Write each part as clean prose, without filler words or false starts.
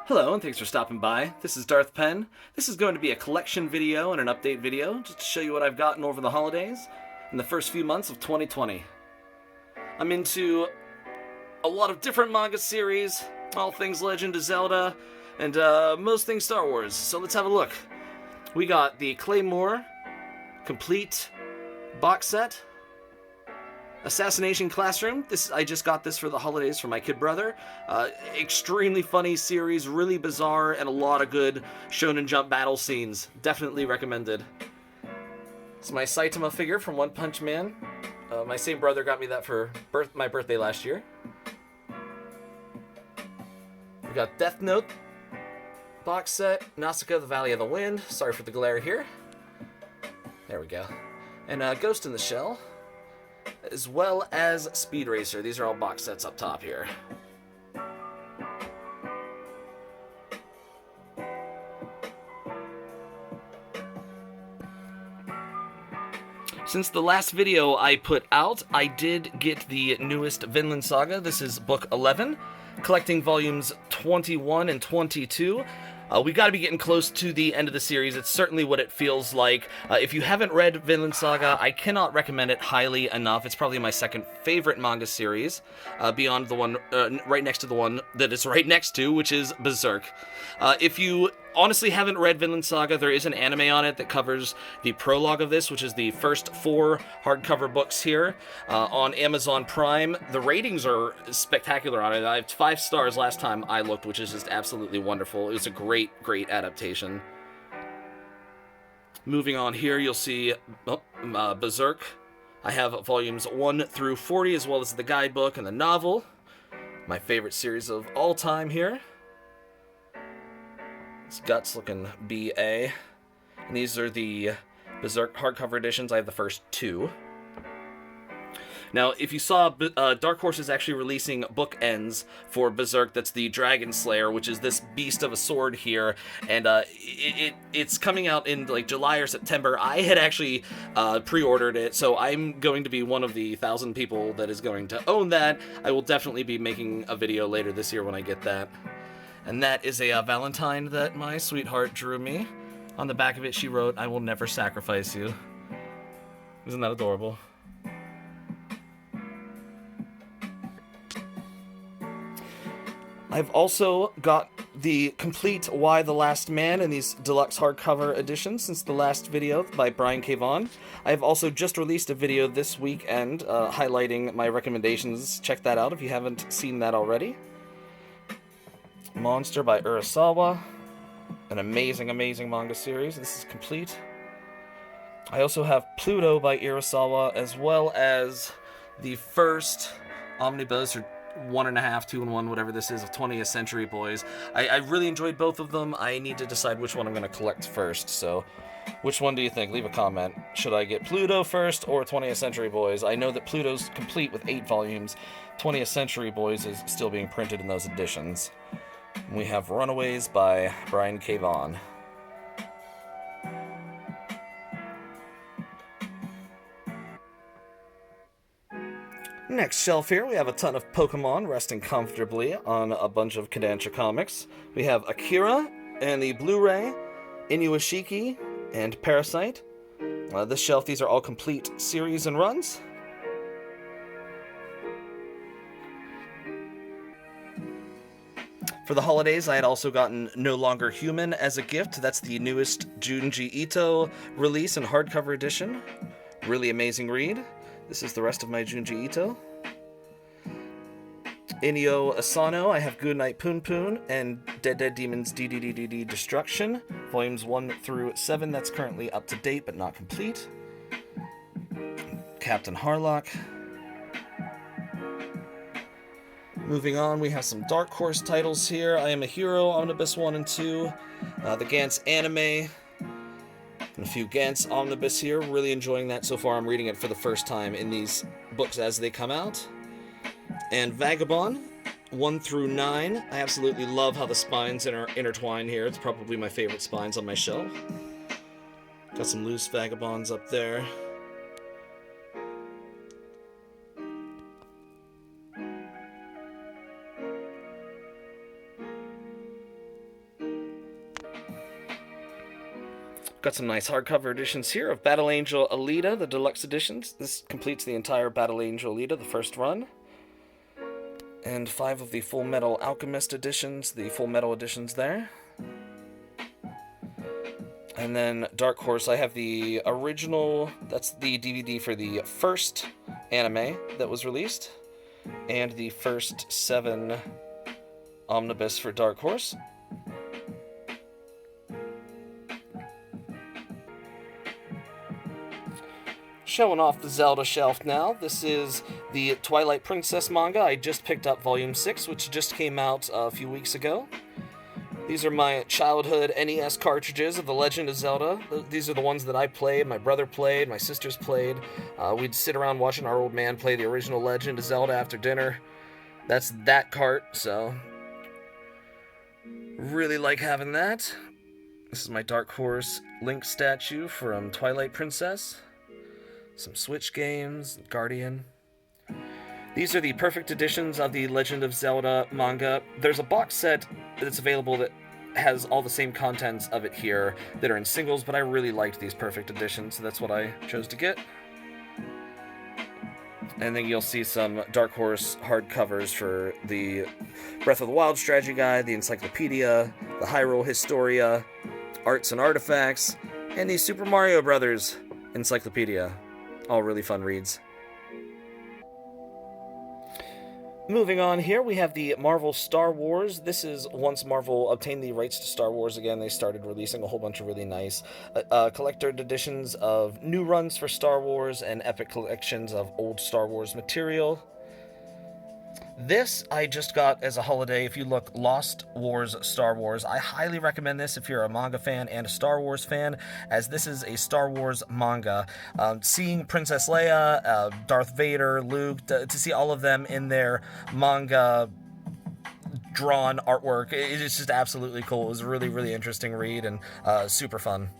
Hello, and thanks for stopping by. This is darthpenn. This is going to be a collection video and an update video, just to show you what I've gotten over the holidays in the first few months of 2020. I'm into a lot of different manga series, all things Legend of Zelda, and most things Star Wars, so let's have a look. We got the Claymore complete box set. Assassination Classroom. I just got this for the holidays for my kid brother. Extremely funny series, really bizarre, and a lot of good Shonen Jump battle scenes. Definitely recommended. It's my Saitama figure from One Punch Man. My same brother got me that for my birthday last year. We got Death Note box set, Nausicaa, the Valley of the Wind. Sorry for the glare here. There we go. And Ghost in the Shell, as well as Speed Racer. These are all box sets up top here. Since the last video I put out, I did get the newest Vinland Saga. This is book 11, collecting volumes 21 and 22. We got to be getting close to the end of the series. It's certainly what it feels like. If you haven't read Vinland Saga, I cannot recommend it highly enough. It's probably my second favorite manga series, beyond the one right next to the one that it's right next to, which is Berserk. If you honestly haven't read Vinland Saga, there is an anime on it that covers the prologue of this, which is the first 4 hardcover books here on Amazon Prime. The ratings are spectacular on it. I have 5 stars last time I looked, which is just absolutely wonderful. It was a great adaptation. Moving on here, you'll see Berserk. I have volumes 1 through 40, as well as the guidebook and the novel. My favorite series of all time here. It's Guts looking BA. And these are the Berserk hardcover editions. I have the first 2. Now, if you saw, Dark Horse is actually releasing bookends for Berserk. That's the Dragon Slayer, which is this beast of a sword here, and it's coming out in like July or September. I had actually pre-ordered it, so I'm going to be one of the 1,000 people that is going to own that. I will definitely be making a video later this year when I get that. And that is a Valentine that my sweetheart drew me. On the back of it, she wrote, "I will never sacrifice you." Isn't that adorable? I've also got the complete Y the Last Man in these deluxe hardcover editions since the last video by Brian K. Vaughan. I've also just released a video this weekend highlighting my recommendations. Check that out if you haven't seen that already. Monster by Urasawa. An amazing manga series. This is complete. I also have Pluto by Urasawa, as well as the first omnibus, or 1.5, 2-in-1, whatever this is, of 20th Century Boys. I really enjoyed both of them. I need to decide which one I'm going to collect first, so which one do you think? Leave a comment. Should I get Pluto first or 20th Century Boys? I know that Pluto's complete with 8 volumes. 20th Century Boys is still being printed in those editions. We have Runaways by Brian K. Vaughan. Next shelf here, we have a ton of Pokemon resting comfortably on a bunch of Kodansha comics. We have Akira and the Blu-ray, Inuashiki, and Parasite. This shelf, these are all complete series and runs. For the holidays, I had also gotten No Longer Human as a gift. That's the newest Junji Ito release in hardcover edition. Really amazing read. This is the rest of my Junji Ito. Inio Asano, I have Goodnight Poon Poon and Dead Dead Demons DDDDD Destruction. Volumes 1 through 7, that's currently up to date but not complete. Captain Harlock. Moving on, we have some Dark Horse titles here. I Am a Hero, Omnibus 1 and 2. The Gantz anime. And a few Gantz omnibus here. Really enjoying that so far. I'm reading it for the first time in these books as they come out. And Vagabond, 1 through 9. I absolutely love how the spines intertwine here. It's probably my favorite spines on my shelf. Got some loose Vagabonds up there. Got some nice hardcover editions here of Battle Angel Alita, the deluxe editions. This completes the entire Battle Angel Alita, the first run. And 5 of the Full Metal Alchemist editions, the Full Metal editions there. And then Dark Horse, I have the original, that's the DVD for the first anime that was released, and the first 7 omnibus for Dark Horse. Showing off the Zelda Shelf now. This is the Twilight Princess manga. I just picked up Volume 6, which just came out a few weeks ago. These are my childhood NES cartridges of The Legend of Zelda. These are the ones that I played, my brother played, my sisters played. We'd sit around watching our old man play the original Legend of Zelda after dinner. That's that cart, so really like having that. This is my Dark Horse Link statue from Twilight Princess. Some Switch games, Guardian. These are the perfect editions of the Legend of Zelda manga. There's a box set that's available that has all the same contents of it here that are in singles, but I really liked these perfect editions, so that's what I chose to get. And then you'll see some Dark Horse hardcovers for the Breath of the Wild strategy guide, the Encyclopedia, the Hyrule Historia, Arts and Artifacts, and the Super Mario Brothers Encyclopedia. All really fun reads. Moving on here, we have the Marvel Star Wars. This is once Marvel obtained the rights to Star Wars again, they started releasing a whole bunch of really nice collector editions of new runs for Star Wars and epic collections of old Star Wars material. This I just got as a holiday. If you look, Lost Wars Star Wars. I highly recommend this if you're a manga fan and a Star Wars fan, as this is a Star Wars manga. Seeing Princess Leia, Darth Vader, Luke, to see all of them in their manga drawn artwork, it's just absolutely cool. It was a really, really interesting read and super fun.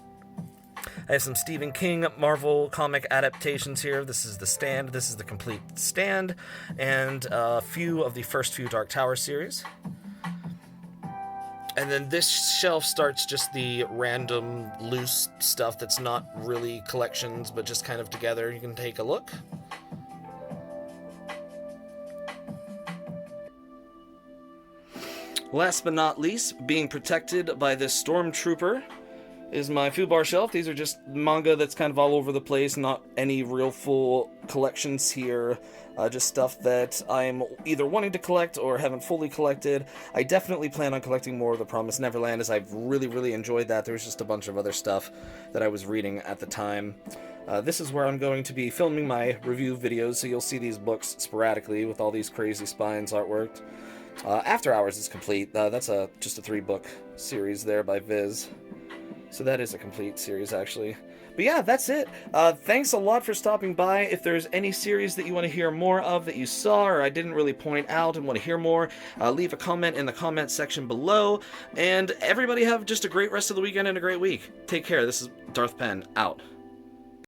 I have some Stephen King Marvel comic adaptations here. This is The Stand. This is the complete Stand, and a few of the first few Dark Tower series. And then this shelf starts just the random, loose stuff that's not really collections, but just kind of together. You can take a look. Last but not least, being protected by this Stormtrooper is my Fubar Shelf. These are just manga that's kind of all over the place, not any real full collections here, just stuff that I'm either wanting to collect or haven't fully collected. I definitely plan on collecting more of The Promised Neverland, as I've really, really enjoyed that. There was just a bunch of other stuff that I was reading at the time. This is where I'm going to be filming my review videos, so you'll see these books sporadically with all these crazy spines artwork. After Hours is complete. That's just a 3-book series there by Viz. So that is a complete series, actually. But yeah, that's it. Thanks a lot for stopping by. If there's any series that you want to hear more of that you saw or I didn't really point out and want to hear more, leave a comment in the comment section below. And everybody have just a great rest of the weekend and a great week. Take care. This is darthpenn, out.